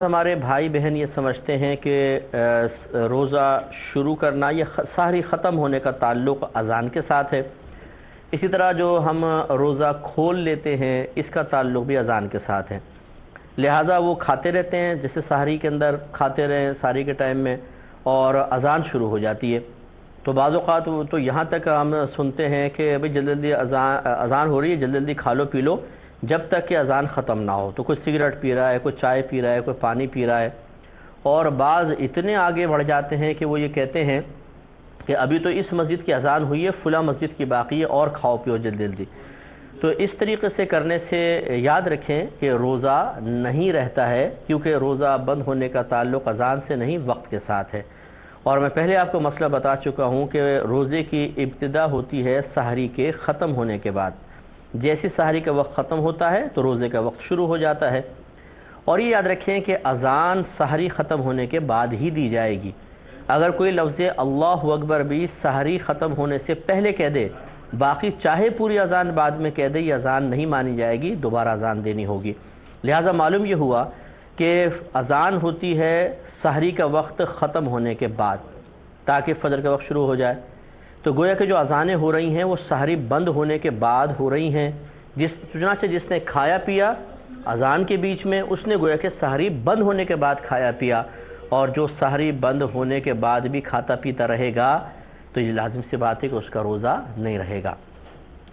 ہمارے بھائی بہن یہ سمجھتے ہیں کہ روزہ شروع کرنا یہ سحری ختم ہونے کا تعلق اذان کے ساتھ ہے۔ اسی طرح جو ہم روزہ کھول لیتے ہیں اس کا تعلق بھی اذان کے ساتھ ہے، لہٰذا وہ کھاتے رہتے ہیں جیسے سحری کے اندر کھاتے رہیں سحری کے ٹائم میں، اور اذان شروع ہو جاتی ہے تو بعض اوقات تو یہاں تک ہم سنتے ہیں کہ بھئی جلدی جلدی اذان ہو رہی ہے، جلدی جلدی کھا لو پی لو جب تک کہ اذان ختم نہ ہو۔ تو کوئی سگریٹ پی رہا ہے، کوئی چائے پی رہا ہے، کوئی پانی پی رہا ہے، اور بعض اتنے آگے بڑھ جاتے ہیں کہ وہ یہ کہتے ہیں کہ ابھی تو اس مسجد کی اذان ہوئی ہے، فلاں مسجد کی باقی ہے، اور کھاؤ پیو جلدی جلدی۔ تو اس طریقے سے کرنے سے یاد رکھیں کہ روزہ نہیں رہتا ہے، کیونکہ روزہ بند ہونے کا تعلق اذان سے نہیں وقت کے ساتھ ہے۔ اور میں پہلے آپ کو مسئلہ بتا چکا ہوں کہ روزے کی ابتدا ہوتی ہے سحری کے ختم ہونے کے بعد، جیسی سحری کا وقت ختم ہوتا ہے تو روزے کا وقت شروع ہو جاتا ہے۔ اور یہ یاد رکھیں کہ اذان سحری ختم ہونے کے بعد ہی دی جائے گی۔ اگر کوئی لفظ اللہ اکبر بھی سحری ختم ہونے سے پہلے کہہ دے، باقی چاہے پوری اذان بعد میں کہہ دے، یہ اذان نہیں مانی جائے گی، دوبارہ اذان دینی ہوگی۔ لہٰذا معلوم یہ ہوا کہ اذان ہوتی ہے سحری کا وقت ختم ہونے کے بعد تاکہ فجر کا وقت شروع ہو جائے۔ تو گویا کہ جو اذانیں ہو رہی ہیں وہ سحری بند ہونے کے بعد ہو رہی ہیں، چنانچہ جس نے کھایا پیا اذان کے بیچ میں اس نے گویا کہ سحری بند ہونے کے بعد کھایا پیا، اور جو سحری بند ہونے کے بعد بھی کھاتا پیتا رہے گا تو یہ لازم سی بات ہے کہ اس کا روزہ نہیں رہے گا۔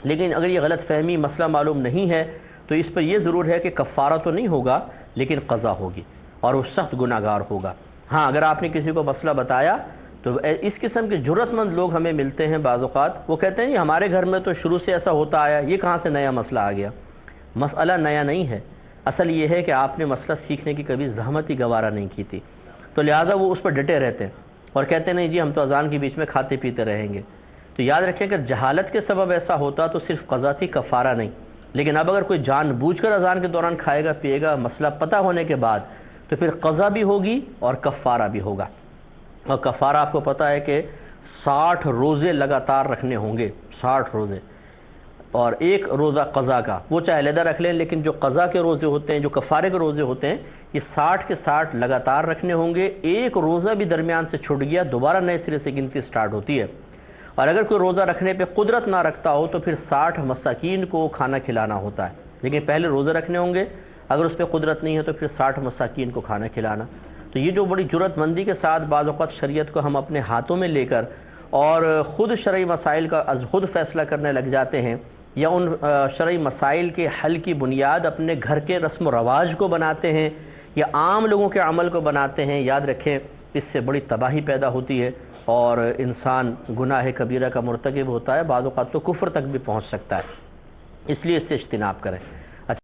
لیکن اگر یہ غلط فہمی مسئلہ معلوم نہیں ہے تو اس پر یہ ضرور ہے کہ کفارہ تو نہیں ہوگا لیکن قضا ہوگی، اور وہ سخت گناہ گار ہوگا۔ ہاں، اگر آپ نے کسی کو مسئلہ بتایا تو اس قسم کے جرأت مند لوگ ہمیں ملتے ہیں بعض اوقات، وہ کہتے ہیں ہمارے گھر میں تو شروع سے ایسا ہوتا آیا، یہ کہاں سے نیا مسئلہ آ گیا؟ مسئلہ نیا نہیں ہے، اصل یہ ہے کہ آپ نے مسئلہ سیکھنے کی کبھی زحمت ہی گوارا نہیں کی تھی، تو لہٰذا وہ اس پر ڈٹے رہتے ہیں اور کہتے ہیں نہیں جی ہم تو اذان کے بیچ میں کھاتے پیتے رہیں گے۔ تو یاد رکھیں کہ جہالت کے سبب ایسا ہوتا تو صرف قضا تھی، کفارہ نہیں۔ لیکن اب اگر کوئی جان بوجھ کر اذان کے دوران کھائے گا پیے گا مسئلہ پتہ ہونے کے بعد، تو پھر قضا بھی ہوگی اور کفارہ بھی ہوگا۔ اور کفارہ آپ کو پتہ ہے کہ 60 روزے لگاتار رکھنے ہوں گے، 60 روزے، اور ایک روزہ قضا کا، وہ چاہے علیحدہ رکھ لیں، لیکن جو قضا کے روزے ہوتے ہیں، جو کفارے کے روزے ہوتے ہیں، یہ 60 کے 60 لگاتار رکھنے ہوں گے۔ ایک روزہ بھی درمیان سے چھوٹ گیا دوبارہ نئے سرے سے گنتی سٹارٹ ہوتی ہے۔ اور اگر کوئی روزہ رکھنے پہ قدرت نہ رکھتا ہو تو پھر 60 مساکین کو کھانا کھلانا ہوتا ہے، لیکن پہلے روزے رکھنے ہوں گے، اگر اس پہ قدرت نہیں ہے تو پھر 60 مساکین کو کھانا کھلانا۔ تو یہ جو بڑی جرأت مندی کے ساتھ بعض اوقات شریعت کو ہم اپنے ہاتھوں میں لے کر اور خود شرعی مسائل کا از خود فیصلہ کرنے لگ جاتے ہیں، یا ان شرعی مسائل کے حل کی بنیاد اپنے گھر کے رسم و رواج کو بناتے ہیں یا عام لوگوں کے عمل کو بناتے ہیں، یاد رکھیں اس سے بڑی تباہی پیدا ہوتی ہے اور انسان گناہ کبیرہ کا مرتکب ہوتا ہے، بعض اوقات تو کفر تک بھی پہنچ سکتا ہے۔ اس لیے اس سے اجتناب کریں۔